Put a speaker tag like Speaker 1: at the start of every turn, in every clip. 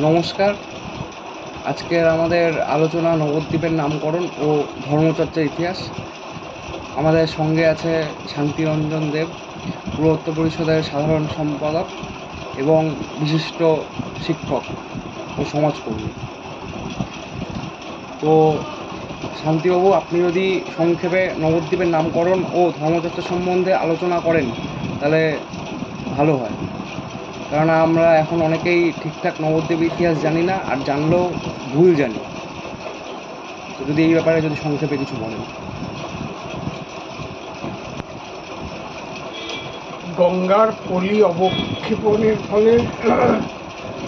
Speaker 1: নমস্কার। আজকের আমাদের আলোচনা নবদ্বীপের নামকরণ ও ধর্মচর্চার ইতিহাস। আমাদের সঙ্গে আছে শান্তিরঞ্জন দেব, পুরাতত্ত্ব পরিষদের সাধারণ সম্পাদক এবং বিশিষ্ট শিক্ষক ও সমাজকর্মী। তো শান্তিবাবু, আপনি যদি সংক্ষেপে নবদ্বীপের নামকরণ ও ধর্মচর্চা সম্বন্ধে আলোচনা করেন তাহলে ভালো হয়, কারণ আমরা এখন অনেকেই ঠিকঠাক নবদ্বীপের ইতিহাস জানি না, আর জানলেও ভুল জানি। তো যদি এই ব্যাপারে যদি সংক্ষেপে কিছু বলেন।
Speaker 2: গঙ্গার পলি অবক্ষেপণের ফলে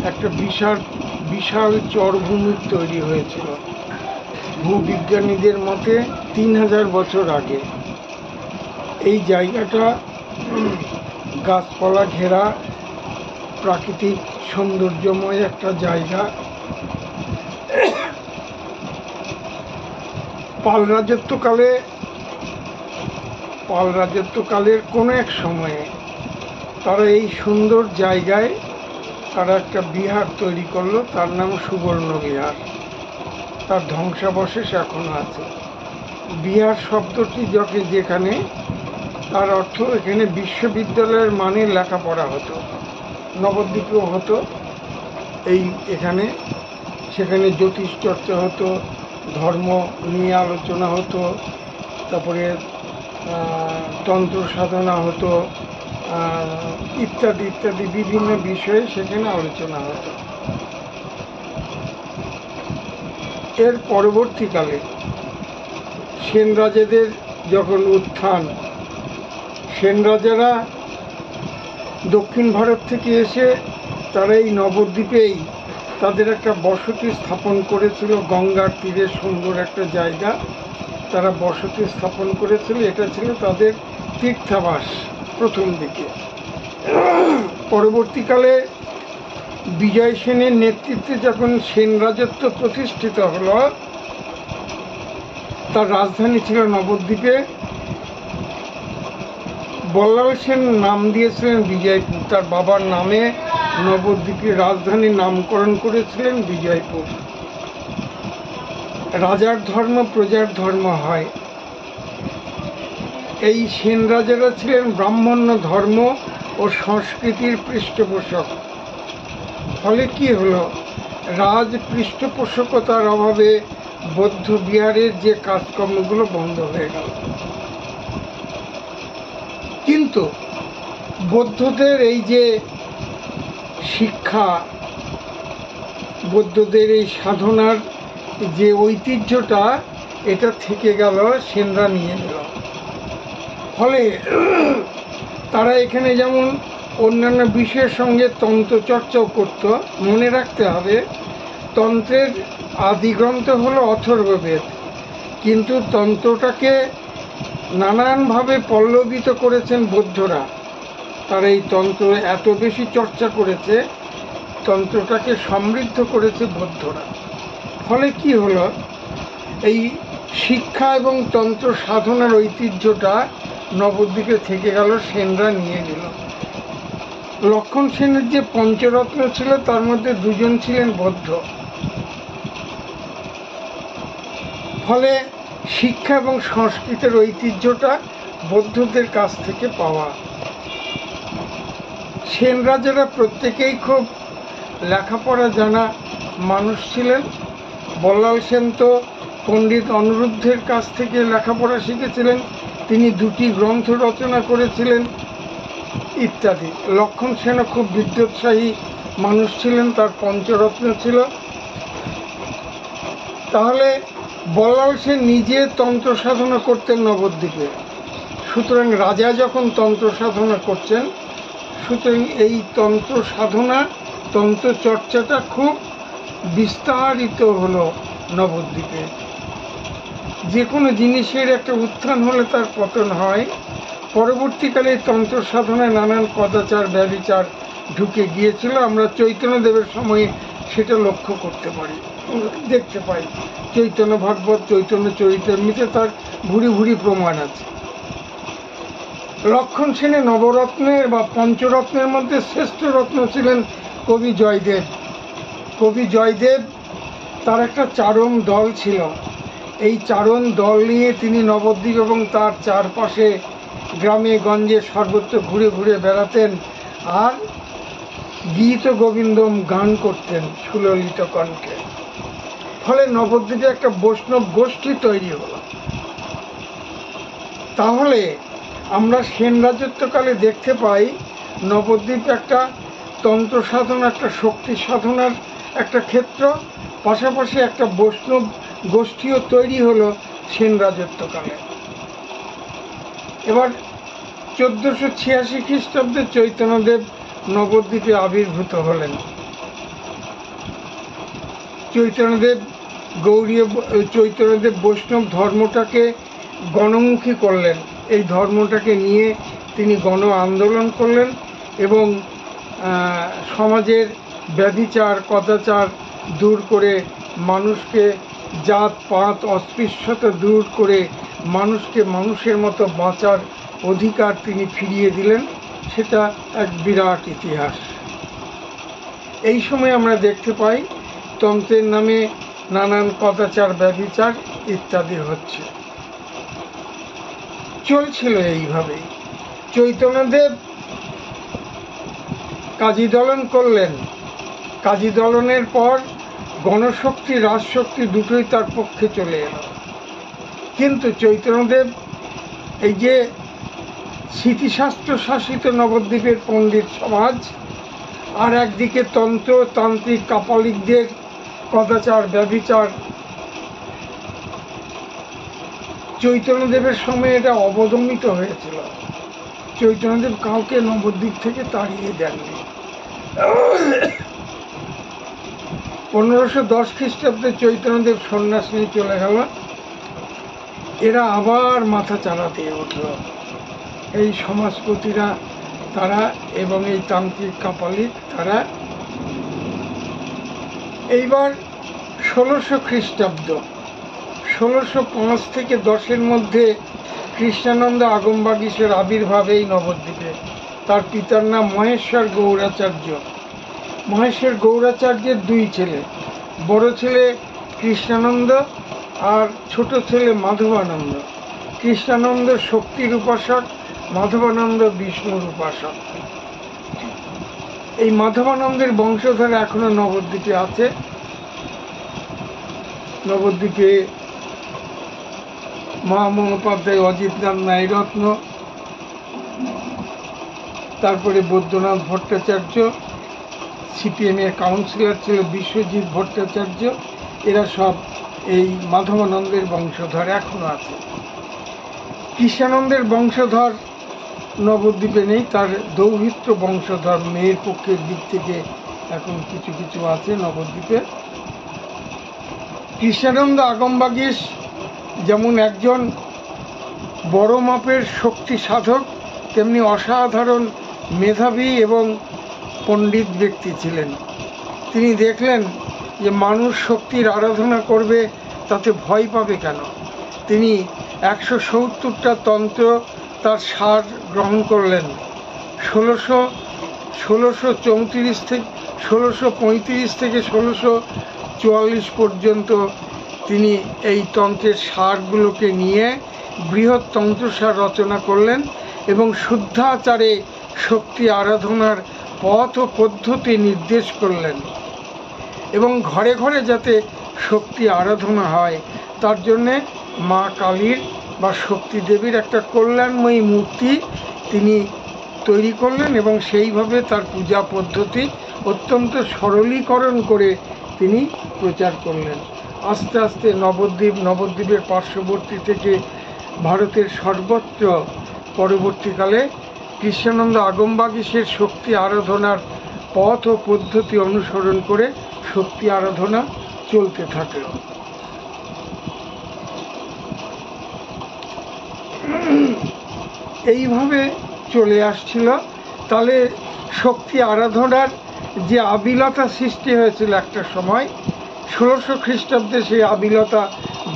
Speaker 2: একটা বিশাল চরভূমি তৈরি হয়েছিল। ভূবিজ্ঞানীদের মতে 3000 বছর আগে। এই জায়গাটা গাছপালা ঘেরা প্রাকৃতিক সৌন্দর্যময় একটা জায়গা। পাল রাজত্বকালের কোনো এক সময়ে তারা এই সুন্দর জায়গায় তারা একটা বিহার তৈরি করলো, তার নাম সুবর্ণ বিহার। তার ধ্বংসাবশেষ এখনো আছে। বিহার শব্দটি যেখানে, তার অর্থ এখানে বিশ্ববিদ্যালয়ের মানে লেখাপড়া হতো, নবদ্বীপেও হতো। সেখানে জ্যোতিষ চর্চা হতো, ধর্ম নিয়ে আলোচনা হতো, তারপরে তন্ত্র সাধনা হতো, ইত্যাদি ইত্যাদি বিভিন্ন বিষয়ে সেখানে আলোচনা হতো। এর পরবর্তীকালে সেন রাজাদের যখন উত্থান, সেন রাজারা দক্ষিণ ভারত থেকে এসে তারা এই নবদ্বীপেই তাদের একটা বসতি স্থাপন করেছিল। গঙ্গার তীরে সুন্দর একটা জায়গা তারা বসতি স্থাপন করেছিল। এটা ছিল তাদের তীর্থাবাস প্রথম দিকে। পরবর্তীকালে বিজয় সেনের নেতৃত্বে যখন সেন রাজত্ব প্রতিষ্ঠিত হলো, তার রাজধানী ছিল নবদ্বীপে। বল্লাল সেন নাম দিয়েছিলেন বিজয়পুর, তার বাবার নামে নবদ্বীপের রাজধানীর নামকরণ করেছিলেন বিজয়পুর। রাজার ধর্ম প্রজার ধর্ম হয়। এই সেন রাজারা ছিলেন ব্রাহ্মণ্য ধর্ম ও সংস্কৃতির পৃষ্ঠপোষক। ফলে কি হলো, রাজ পৃষ্ঠপোষকতার অভাবে বৌদ্ধ বিহারের যে কাজকর্মগুলো বন্ধ হয়ে গেল। কিন্তু বৌদ্ধদের এই যে শিক্ষা, বৌদ্ধদের এই সাধনার যে ঐতিহ্যটা, এটা থেকে গেল, সেনরা নিয়ে গেল। ফলে তারা এখানে যেমন অন্যান্য বিষয়ের সঙ্গে তন্ত্র চর্চাও করত। মনে রাখতে হবে, তন্ত্রের আদিগ্রন্থ হলো অথর্ববেদ, কিন্তু তন্ত্রটাকে নানানভাবে পল্লবিত করেছেন বৌদ্ধরা। তারা এই তন্ত্র এত বেশি চর্চা করেছে, তন্ত্রটাকে সমৃদ্ধ করেছে বৌদ্ধরা। ফলে কি হলো, এই শিক্ষা এবং তন্ত্র সাধনার ঐতিহ্যটা নবদ্বীপে থেকে গেল, সেনরা নিয়ে গেল। লক্ষণ সেনের যে পঞ্চরত্ন ছিল তার মধ্যে 2 জন ছিলেন বৌদ্ধ। ফলে শিক্ষা এবং সংস্কৃতের ঐতিহ্যটা বৌদ্ধদের কাছ থেকে পাওয়া। সেন রাজারা প্রত্যেকেই খুব লেখাপড়া জানা মানুষ ছিলেন। বল্লাল সেন তো পণ্ডিত অনিরুদ্ধের কাছ থেকে লেখাপড়া শিখেছিলেন, তিনি 2টি গ্রন্থ রচনা করেছিলেন ইত্যাদি। লক্ষণ সেনও খুব বিদ্যোৎসাহী মানুষ ছিলেন, তার পঞ্চরত্ন ছিল। তাহলে বল্লাল সেন নিজে তন্ত্র সাধনা করতেন নবদ্বীপে, সুতরাং রাজা যখন তন্ত্র সাধনা করছেন, সুতরাং এই তন্ত্র সাধনা, তন্ত্র চর্চাটা খুব বিস্তারিত হলো নবদ্বীপে। যে কোনো জিনিসের একটা উত্থান হলে তার পতন হয়। পরবর্তীকালে তন্ত্র সাধনায় নানান কদাচার ব্যভিচার ঢুকে গিয়েছিল। আমরা চৈতন্যদেবের সময়ে সেটা লক্ষ্য করতে পারি, দেখতে পাই। চৈতন্য ভাগবত, চৈতন্য চরিতামৃতে তার ভুরি ভুরি প্রমাণ আছে। লক্ষণ সেনের নবরত্নের বা পঞ্চরত্নের মধ্যে শ্রেষ্ঠ রত্ন ছিলেন কবি জয়দেব। কবি জয়দেব তার একটা চারণ দল ছিল। এই চারণ দল নিয়ে তিনি নবদ্বীপ এবং তার চারপাশে গ্রামে গঞ্জে সর্বত্র ঘুরে ঘুরে বেড়াতেন আর গীত গোবিন্দম গান করতেন সুললিত কণ্ঠে। ফলে নবদ্বীপে একটা বৈষ্ণব গোষ্ঠী তৈরি হলো। তাহলে আমরা সেন রাজত্বকালে দেখতে পাই নবদ্বীপ একটা তন্ত্র সাধনা, একটা শক্তি সাধনার একটা ক্ষেত্র, পাশাপাশি একটা বৈষ্ণব গোষ্ঠীও তৈরি হলো সেন রাজত্বকালে। এবার 1486 খ্রিস্টাব্দে চৈতন্যদেব নবদ্বীপে আবির্ভূত হলেন। চৈতন্যদেব বৈষ্ণব ধর্মটাকে গণমুখী করলেন। এই ধর্মটাকে নিয়ে তিনি গণ আন্দোলন করলেন এবং সমাজের ব্যভিচার কদাচার দূর করে মানুষকে জাত পাত অস্পৃশ্যতা দূর করে মানুষকে মানুষের মতো বাঁচার অধিকার তিনি ফিরিয়ে দিলেন। সেটা এক বিরাট ইতিহাস। এই সময় আমরা দেখতে পাই তন্ত্রের নামে নানান কদাচার ব্যভিচার ইত্যাদি হচ্ছে, চলছিল এইভাবেই। চৈতন্যদেব কাজী দলন করলেন। কাজী দলনের পর গণশক্তি রাজশক্তি দুটোই তার পক্ষে চলে এলো। কিন্তু চৈতন্যদেব এই যে স্মৃতিশাস্ত্র শাসিত নবদ্বীপের পণ্ডিত সমাজ আর একদিকে তন্ত্র তান্ত্রিক কাপালিকদের কদাচার ব্যভিচার, চৈতন্যদেবের সময় এটা অবদমিত হয়েছিল। চৈতন্যদেব কাউকে নবদ্বীপ থেকে তাড়িয়ে দেননি। 1510 খ্রিস্টাব্দে চৈতন্যদেব সন্ন্যাস নিয়ে চলে গেল। এরা আবার মাথা চাড়া দিয়ে উঠল, এই সমাজপতিরা তারা এবং এই তান্ত্রিক কাপালিক তারা। এইবার 1600 খ্রিস্টাব্দ, 1605 থেকে 10-এর মধ্যে কৃষ্ণানন্দ আগমবাগীশের আবির্ভাব এই নবদ্বীপে। তার পিতার নাম মহেশ্বর গৌরাচার্য। মহেশ্বর গৌরাচার্যের দুই ছেলে, বড় ছেলে কৃষ্ণানন্দ আর ছোট ছেলে মাধবানন্দ। কৃষ্ণানন্দ শক্তির উপাসক, মাধবানন্দ বিষ্ণুর উপাসক। এই মাধবানন্দের বংশধর এখনো নবদ্বীপে আছে। নবদ্বীপে মহামহোপাধ্যায় অজিতনাথ নাইরত্ন, তারপরে বৈদ্যনাথ ভট্টাচার্য, সিপিএমের কাউন্সিলর ছিল বিশ্বজিৎ ভট্টাচার্য, এরা সব এই মাধবানন্দের বংশধর এখনো আছে। কৃষ্ণানন্দের বংশধর নবদ্বীপে নেই, তার দৌহিত্র বংশধর মেয়ের পক্ষের দিক থেকে এখন কিছু কিছু আছে নবদ্বীপে। কৃষ্ণানন্দ আগমবাগীশ যেমন একজন বড় মাপের শক্তি সাধক, তেমনি অসাধারণ মেধাবী এবং পণ্ডিত ব্যক্তি ছিলেন। তিনি দেখলেন যে মানুষ শক্তির আরাধনা করবে, তাতে ভয় পাবে কেন? তিনি 170টা তন্ত্র তার সার গ্রহণ করলেন। 1635 থেকে 1644 পর্যন্ত তিনি এই তন্ত্রের সারগুলোকে নিয়ে বৃহৎ তন্ত্রসার রচনা করলেন এবং শুদ্ধাচারে শক্তি আরাধনার পথ ও পদ্ধতি নির্দেশ করলেন এবং ঘরে ঘরে যাতে শক্তি আরাধনা হয় তার জন্যে মা কালীর বা শক্তি দেবীর একটা কল্যাণময়ী মূর্তি তিনি তৈরি করলেন এবং সেইভাবে তার পূজা পদ্ধতি অত্যন্ত সরলীকরণ করে তিনি প্রচার করলেন। আস্তে আস্তে নবদ্বীপের পার্শ্ববর্তী থেকে ভারতের সর্বত্র পরবর্তীকালে কৃষ্ণানন্দ আগমবাগীশের শক্তি আরাধনার পথ ও পদ্ধতি অনুসরণ করে শক্তি আরাধনা চলতে থাকল। এইভাবে চলে আসছিল। তাহলে শক্তি আরাধনার যে আবিলতা সৃষ্টি হয়েছিল একটা সময়, 1600 খ্রিস্টাব্দে সেই আবিলতা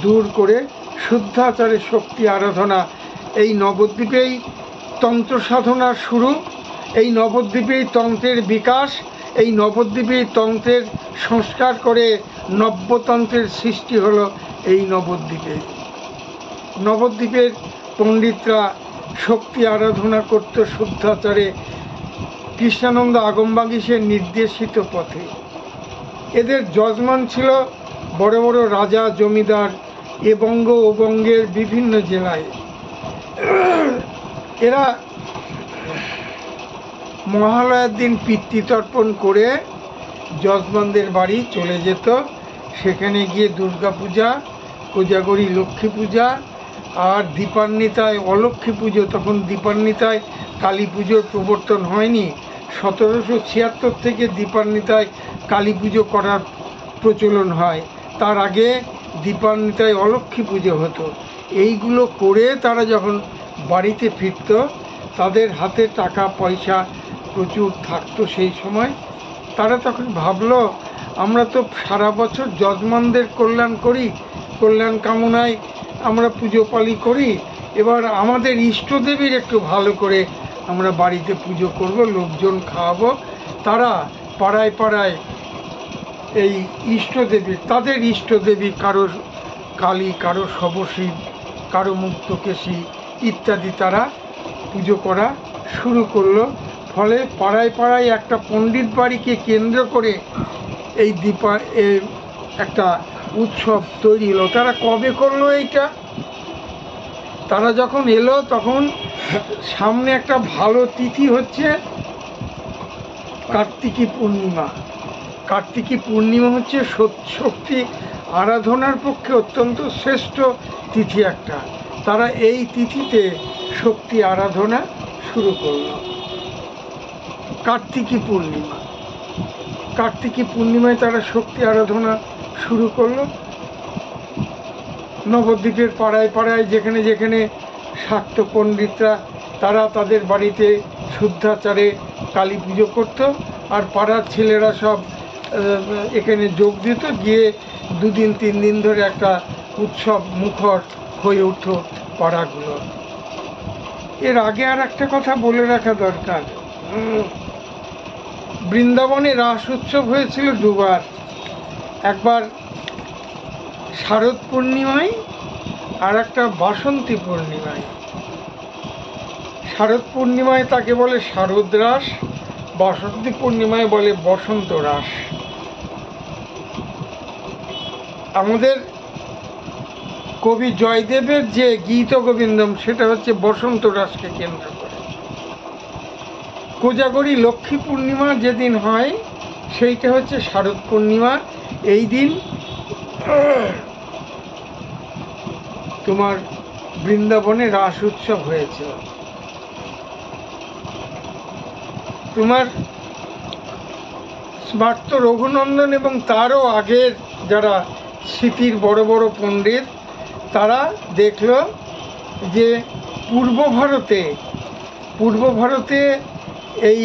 Speaker 2: দূর করে শুদ্ধাচারে শক্তি আরাধনা, এই নবদ্বীপেই তন্ত্র সাধনার শুরু, এই নবদ্বীপেই তন্ত্রের বিকাশ এই নবদ্বীপে তন্ত্রের সংস্কার করে নব্যতন্ত্রের সৃষ্টি হলো এই নবদ্বীপে। নবদ্বীপের পণ্ডিতরা শক্তি আরাধনা করত শুদ্ধাচারে কৃষ্ণানন্দ আগমবাগীশের নির্দেশিত পথে। এদের যজমান ছিল বড় বড় রাজা জমিদার এ বঙ্গ ও বঙ্গের বিভিন্ন জেলায়। এরা মহালয়ার দিন পিতৃতর্পণ করে যজমানদের বাড়ি চলে যেত। সেখানে গিয়ে দুর্গা পূজা, কোজাগরী লক্ষ্মী পূজা আর দীপান্বিতায় অলক্ষ্মী পুজো, তখন দীপান্বিতায় কালী পুজোর প্রবর্তন হয়নি, 1776 থেকে দীপান্বিতায় কালী পুজো করার প্রচলন হয়। তার আগে দীপান্বিতায় অলক্ষ্মী পুজো হতো। এইগুলো করে তারা যখন বাড়িতে ফিরত, তাদের হাতে টাকা পয়সা প্রচুর থাকতো সেই সময়। তারা তখন ভাবলো, আমরা তো সারা বছর যজমানদের কল্যাণ করি, কল্যাণ কামনায় আমরা পুজো পালি করি, এবার আমাদের ইষ্টদেবীর একটু ভালো করে আমরা বাড়িতে পুজো করব, লোকজন খাওয়াবো। তারা পাড়ায় পাড়ায় এই ইষ্টদেবী, তাদের ইষ্টদেবী, কারো কালী, কারো শবশিব, কারো মুক্তকেশী ইত্যাদি তারা পুজো করা শুরু করলো। ফলে পাড়ায় পাড়ায় একটা পণ্ডিত বাড়িকে কেন্দ্র করে এই একটা উৎসব তৈরি হলো। তারা কবে করলো এইটা? তারা যখন এলো তখন সামনে একটা ভালো তিথি হচ্ছে কার্তিকী পূর্ণিমা। কার্তিকী পূর্ণিমা হচ্ছে শক্তি আরাধনার পক্ষে অত্যন্ত শ্রেষ্ঠ তিথি একটা। তারা এই তিথিতে শক্তি আরাধনা শুরু করলো। কার্তিকী পূর্ণিমা, কার্তিকী পূর্ণিমায় তারা শক্তি আরাধনা শুরু করলো। নবদ্বীপের পাড়ায় পাড়ায় যেখানে যেখানে শাক্ত পণ্ডিতরা, তারা তাদের বাড়িতে শুদ্ধাচারে কালী পুজো করত, আর পাড়ার ছেলেরা সব এখানে যোগ দিত, গিয়ে 2 দিন 3 দিন ধরে একটা উৎসব মুখর হয়ে উঠত পাড়াগুলো। এর আগে আর একটা কথা বলে রাখা দরকার, বৃন্দাবনে রাস উৎসব হয়েছিল 2 বার। একবার শারদ পূর্ণিমায় আর একটা বাসন্তী পূর্ণিমায়। শারদ পূর্ণিমায় তাকে বলে শারদ রাস, বাসন্তী পূর্ণিমায় বলে বসন্ত রাস। আমাদের কবি জয়দেবের যে গীত গোবিন্দম, সেটা হচ্ছে বসন্ত রাসকে কেন্দ্র করে। কোজাগরী লক্ষ্মী পূর্ণিমা যেদিন হয় সেইটা হচ্ছে শারদ পূর্ণিমা। এই দিন তোমার বৃন্দাবনে রাস উৎসব হয়েছিল। তোমার স্মার্ত রঘুনন্দন এবং তারও আগের যারা স্মৃতির বড় বড় পণ্ডিত, তারা দেখলো যে পূর্ব ভারতে এই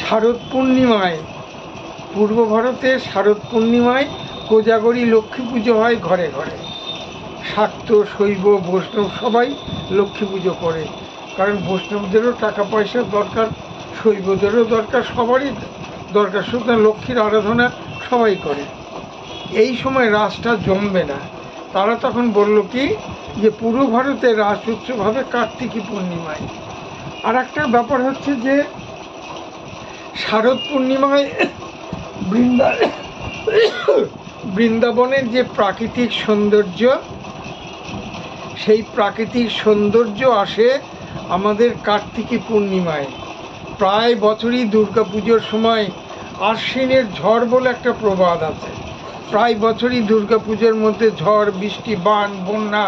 Speaker 2: শারদ পূর্ণিমায় কোজাগরী লক্ষ্মী পুজো হয় ঘরে ঘরে। শাক্ত, শৈব, বৈষ্ণব সবাই লক্ষ্মী পুজো করে, কারণ বৈষ্ণবদেরও টাকা পয়সার দরকার, শৈবদেরও দরকার, সবারই দরকার, সুতরাং লক্ষ্মীর আরাধনা সবাই করে। এই সময় রাসটা জমবে না। তারা তখন বলল কি, যে পূর্ব ভারতে রাস উৎসব হবে কার্তিকী পূর্ণিমায়। আর একটা ব্যাপার হচ্ছে যে শারদ পূর্ণিমায় বৃন্দাবনের যে প্রাকৃতিক সৌন্দর্য, সেই প্রাকৃতিক সৌন্দর্য আসে আমাদের কার্তিকী পূর্ণিমায়। প্রায় বছরই দুর্গা পুজোর সময় আশ্বিনের ঝড় বলে একটা প্রবাদ আছে। প্রায় বছরই দুর্গা পুজোর মধ্যে ঝড়, বৃষ্টি, বান, বন্যা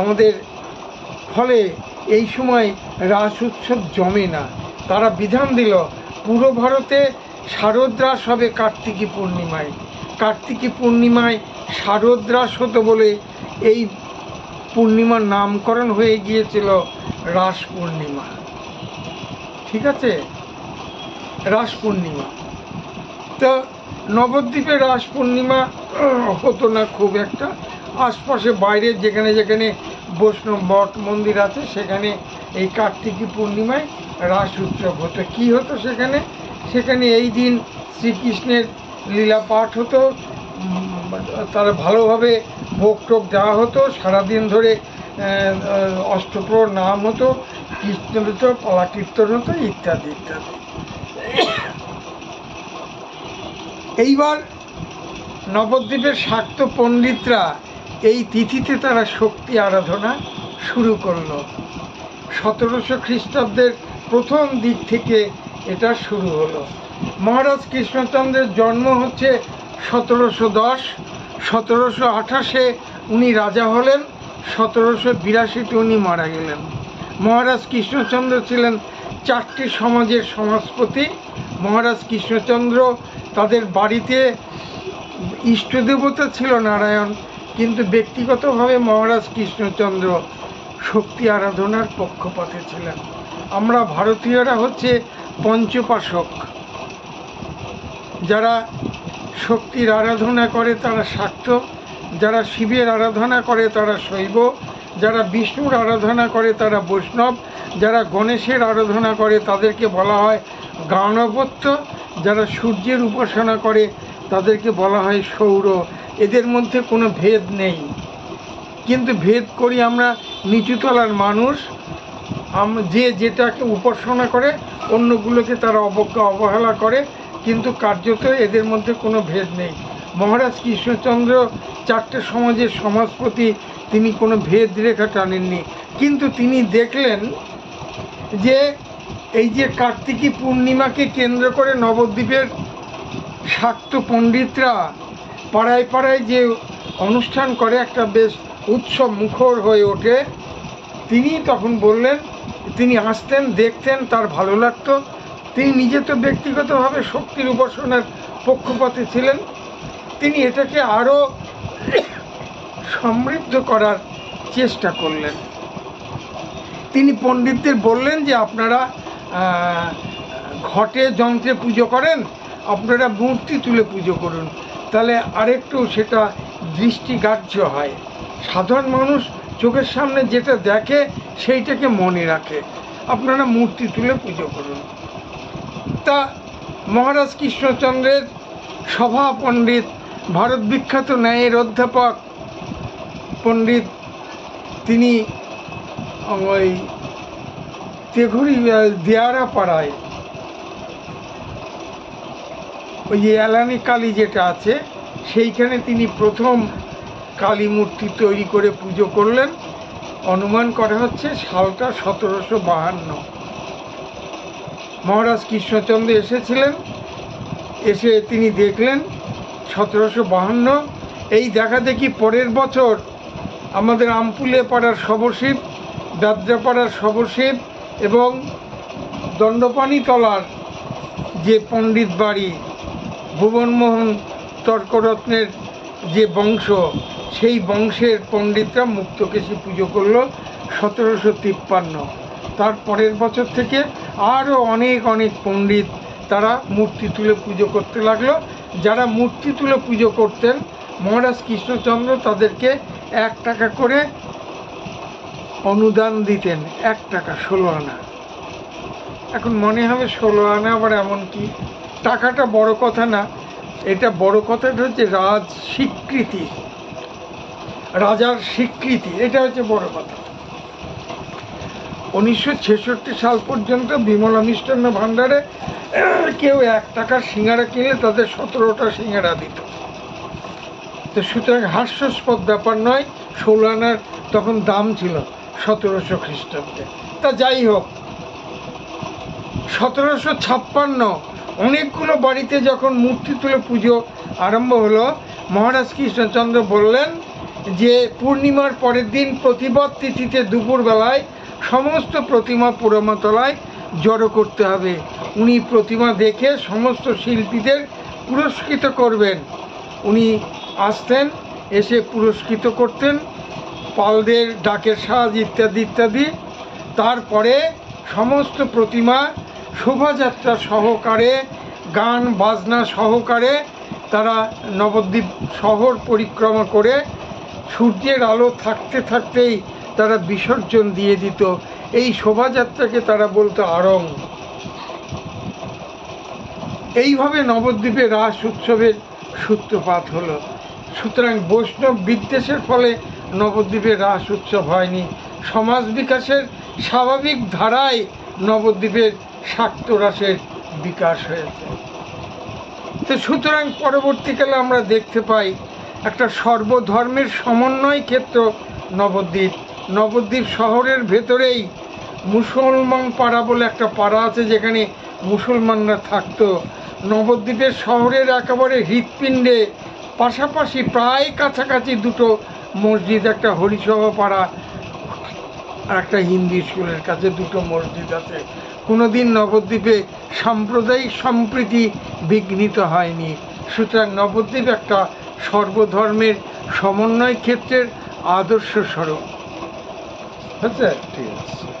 Speaker 2: আমাদের, ফলে এই সময় রাস উৎসব জমে না। তারা বিধান দিল পূর্ব ভারতে শারদ রাস হবে কার্তিকী পূর্ণিমায়। কার্তিকী পূর্ণিমায় শারদ রাস হতো বলে এই পূর্ণিমার নামকরণ হয়ে গিয়েছিল রাস পূর্ণিমা। ঠিক আছে, রাস পূর্ণিমা। তো নবদ্বীপে রাস পূর্ণিমা হতো না খুব একটা। আশপাশে বাইরে যেখানে যেখানে বৈষ্ণব মঠ মন্দির আছে, সেখানে এই কার্তিকী পূর্ণিমায় রাস উৎসব হতো। কি হতো সেখানে? সেখানে এই দিন শ্রীকৃষ্ণের লীলা পাঠ হতো, তারা ভালোভাবে ভোগ টোগ দেওয়া হতো, সারাদিন ধরে অষ্টপ্রহর নাম হতো, কীর্তন হতো, পালা কীর্তন হতো, ইত্যাদি ইত্যাদি। এইবার নবদ্বীপের শাক্ত পণ্ডিতরা এই তিথিতে তারা শক্তি আরাধনা শুরু করলো। 1700 খ্রিস্টাব্দের প্রথম দিক থেকে এটা শুরু হলো। মহারাজ কৃষ্ণচন্দ্রের জন্ম হচ্ছে 1710, 1728-এ উনি রাজা হলেন, 1782-তে উনি মারা গেলেন। মহারাজ কৃষ্ণচন্দ্র ছিলেন 4টি সমাজের সমাজপতি। মহারাজ কৃষ্ণচন্দ্র তাদের বাড়িতে ইষ্টদেবতা ছিল নারায়ণ, কিন্তু ব্যক্তিগতভাবে মহারাজ কৃষ্ণচন্দ্র শক্তি আরাধনার পক্ষপাতে ছিলেন। আমরা ভারতীয়রা হচ্ছে পঞ্চোপাসক, যারা শক্তির আরাধনা করে তারা শাক্ত, যারা শিবের আরাধনা করে তারা শৈব, যারা বিষ্ণুর আরাধনা করে তারা বৈষ্ণব, যারা গণেশের আরাধনা করে তাদেরকে বলা হয় গাণপত্য, যারা সূর্যের উপাসনা করে তাদেরকে বলা হয় সৌর। এদের মধ্যে কোনো ভেদ নেই, কিন্তু ভেদ করি আমরা নিচুতলার মানুষ। যে যেটাকে উপাসনা করে অন্যগুলোকে তারা অবজ্ঞা অবহেলা করে, কিন্তু কার্যত এদের মধ্যে কোনো ভেদ নেই। মহারাজ কৃষ্ণচন্দ্র 4টে সমাজের সমাজপতি, তিনি কোনো ভেদ রেখা টানেননি। কিন্তু তিনি দেখলেন যে এই যে কার্তিকী পূর্ণিমাকে কেন্দ্র করে নবদ্বীপের শাক্ত পণ্ডিতরা পাড়ায় পাড়ায় যে অনুষ্ঠান করে, একটা বেশ উৎসব মুখর হয়ে ওঠে। তিনি তখন বললেন, তিনি আসতেন, দেখতেন, তার ভালো লাগতো। তিনি নিজে তো ব্যক্তিগতভাবে শক্তির উপাসনার পক্ষপাতে ছিলেন, তিনি এটাকে আরও সমৃদ্ধ করার চেষ্টা করলেন। তিনি পণ্ডিতদের বললেন যে আপনারা ঘটে যন্ত্রে পুজো করেন, আপনারা মূর্তি তুলে পুজো করুন, তাহলে আরেকটু সেটা দৃষ্টিগ্রাহ্য হয়। সাধারণ মানুষ চোখের সামনে যেটা দেখে সেইটাকে মনে রাখে, আপনারা মূর্তি তুলে পুজো করুন। তা মহারাজ কৃষ্ণচন্দ্রের সভা পণ্ডিত, ভারত বিখ্যাত ন্যায়ের অধ্যাপক পণ্ডিত, তিনি ওই তেঘুরি দেয়ারা পাড়ায় ওই যে এলানি কালী যেটা আছে, সেইখানে তিনি প্রথম কালী মূর্তি তৈরি করে পুজো করলেন। অনুমান করা হচ্ছে সালটা 1752। মহারাজ কৃষ্ণচন্দ্র এসেছিলেন, এসে তিনি দেখলেন 1752। এই দেখা দেখি পরের বছর আমাদের আমপুলে পাড়ার শবশিব, দাদ্রাপাড়ার শবশিব এবং দণ্ডপাণিতলার যে পণ্ডিত বাড়ি, ভুবনমোহন তর্করত্নের যে বংশ, সেই বংশের পণ্ডিতরা মুক্তকেশী পুজো করলো 1753। তার পরের বছর থেকে আরও অনেক অনেক পণ্ডিত তারা মূর্তি তুলে পুজো করতে লাগলো। যারা মূর্তি তুলে পুজো করতেন, মহারাজ কৃষ্ণচন্দ্র তাদেরকে 1 টাকা করে অনুদান দিতেন। 1 টাকা, 16 আনা। এখন মনে হবে 16 আনা আবার এমন কি? টাকাটা বড় কথা না, এটা বড় কথাটা হচ্ছে রাজ স্বীকৃতি, রাজার স্বীকৃতি, এটা হচ্ছে বড় কথা। 1966 সাল পর্যন্ত বিমলা মিষ্টান্ন ভাণ্ডারে কেউ 1 টাকার সিঙ্গারা কিনলে তাদের 17টা সিঙ্গারা দিত। তো সুতরাং হাস্যাস্পদ ব্যাপার নয়, 16 আনার তখন দাম ছিল 1700 খ্রিস্টাব্দে। তা যাই হোক, 1756 অনেকগুলো বাড়িতে যখন মূর্তি তুলে পুজো আরম্ভ হলো, মহারাজ কৃষ্ণচন্দ্র বললেন যে পূর্ণিমার পরের দিন প্রতিপদ তিথিতে দুপুরবেলায় সমস্ত প্রতিমা পুরমাতলায় জড়ো করতে হবে। উনি প্রতিমা দেখে সমস্ত শিল্পীদের পুরস্কৃত করবেন। উনি আসতেন, এসে পুরস্কৃত করতেন, পালদের ডাকের সাজ ইত্যাদি ইত্যাদি। তারপরে সমস্ত প্রতিমা শোভাযাত্রা সহকারে, গান বাজনা সহকারে তারা নবদ্বীপ শহর পরিক্রমা করে সূর্যের আলো থাকতে থাকতেই তারা বিসর্জন দিয়ে দিত। এই শোভাযাত্রাকে তারা বলতো আরং। এইভাবে নবদ্বীপে রাস উৎসবের সূত্রপাত হলো। সুতরাং বৈষ্ণব বিদ্বেষের ফলে নবদ্বীপে রাস উৎসব হয়নি, সমাজ বিকাশের স্বাভাবিক ধারায় নবদ্বীপের শাক্ত রাসের বিকাশ হয়েছে। তো সুতরাং পরবর্তীকালে আমরা দেখতে পাই একটা সর্বধর্মের সমন্বয় ক্ষেত্র নবদ্বীপ। নবদ্বীপ শহরের ভেতরেই মুসলমান পাড়া বলে একটা পাড়া আছে, যেখানে মুসলমানরা থাকতো। নবদ্বীপের শহরের একেবারে হৃৎপিণ্ডে পাশাপাশি প্রায় কাছাকাছি দুটো মসজিদ, একটা হরিসভা পাড়া আর একটা হিন্দি স্কুলের কাছে দুটো মসজিদ আছে। কোনোদিন নবদ্বীপে সাম্প্রদায়িক সম্প্রীতি বিঘ্নিত হয়নি। সুতরাং নবদ্বীপ একটা সর্বধর্মের সমন্বয় ক্ষেত্রের আদর্শ স্বরূপ।
Speaker 1: ঠিক আছে।